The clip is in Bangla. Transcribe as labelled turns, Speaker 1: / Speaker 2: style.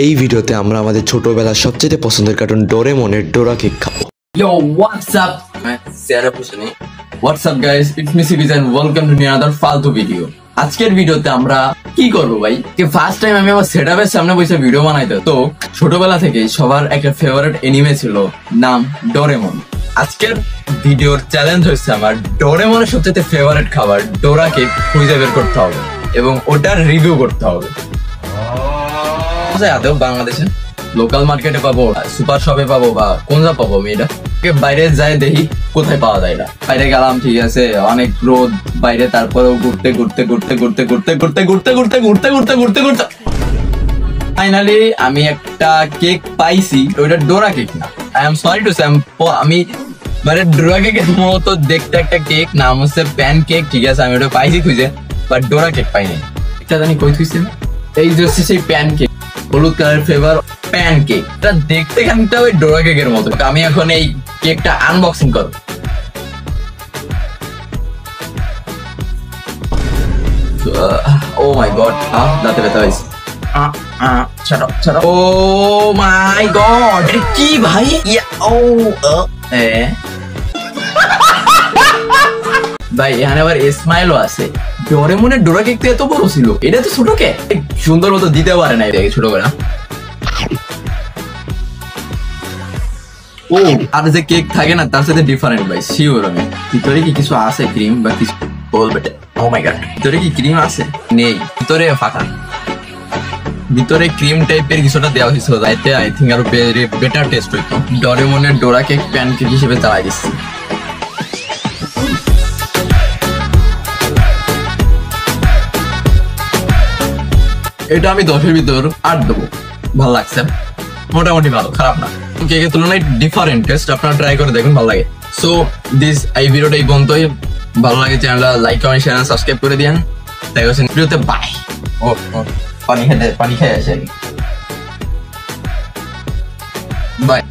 Speaker 1: এই ভিডিওতে আমরা আমাদের ছোটবেলার সবচেয়ে পছন্দের কার্টুন ডোরেমনের ডোরা কেক খাবো।
Speaker 2: Yo, what's up? What's up guys? It's me Sibiz and welcome to another ফালতু ভিডিও। আজকের ভিডিওতে আমরা কি করবো ভাই? কি ফার্স্ট টাইম আমি আমার সেটআপের সামনে বসে ভিডিও বানাইতে। তো ছোটবেলা থেকে সবার একটা ফেভারিট অ্যানিমে ছিল, নাম ডোরেমন। আজকের ভিডিওর চ্যালেঞ্জ হচ্ছে আমার ডোরেমনের সবচেয়ে ফেভারিট খাবার ডোরা কেক খুঁজে বের করতে হবে এবং ওটার রিভিউ করতে হবে। আদৌ বাংলাদেশে লোকাল মার্কেটে পাবো, সুপার শপে পাবো, বা কোনটা পাবো আমি এটা বাইরে যাই দেখি কোথায় পাওয়া যায় না। বাইরে গেলাম, ঠিক আছে, অনেক রোদ বাইরে, তারপরেও ঘুরতে ঘুরতে ঘুরতে ঘুরতে ঘুরতে ঘুরতে ঘুরতে ঘুরতে ঘুরতে ঘুরতে ঘুরতে ঘুরতে ফাইনালি আমি একটা কেক পাইছি। ওইটা ডোরা কেক না, I am sorry to say, আমি মানে ডোরা কেকের মতো দেখতে একটা কেক, নাম হচ্ছে প্যান কেক, ঠিক আছে, আমি ওটা পাইছি খুঁজে, বাট ডোরা কেক পাইনি। এটা জানি কই থুইছে, এই যে হচ্ছে সেই প্যান কেক, হলুদ কালার ফ্লেভার প্যান কেক। এটা দেখতে খানিকটা ওই ডোরা কেকের মতো। আমি এখন এই কেকটা আনবক্সিং করব। ও মাই গড, দাঁতে ব্যথা হয়েছে। ও মাই গড, কি ভাই? ভাই এখানে আবার স্মাইলও আছে। ডোরেমনের ডোরা কেকটা এত বড় ছিল, এটা তো ছোট কেক, সুন্দর মতো দিতে পারে না এটাকে ছোট করে। ও আর যে কেক থাকে না তার সাথে ডিফারেন্ট ভাই, শিওর আমি। ভিতরে কি কিছু আছে, ক্রিম বা কিছু বলবে? ও মাই গড, ভিতরে কি ক্রিম আছে? নেই, ভিতরে ফাঁকা। ভিতরে ক্রিম টাইপের কিছুটা দেওয়া হয়েছিল, যাইতে আই থিঙ্ক আরো বেটার টেস্ট হইতো। ডোরেমনের ডোরা কেক প্যান কেক হিসেবে চালাই দিচ্ছি। এটা আমি 10-এর ভিতর 8 দেবো। ভালো লাগছে, মোটামুটি ভালো, খারাপ না। কেকের তুলনায় ডিফারেন্ট টেস্ট, আপনারা ট্রাই করে দেখুন, ভালো লাগে। সো এই ভিডিওটা এই পর্যন্তই। ভালো লাগে চ্যানেলটা লাইক কমেন্ট শেয়ার সাবস্ক্রাইব করে দিন। তাই হচ্ছে ভিডিওতে বাই। ও পানি খেয়ে আসে। বাই।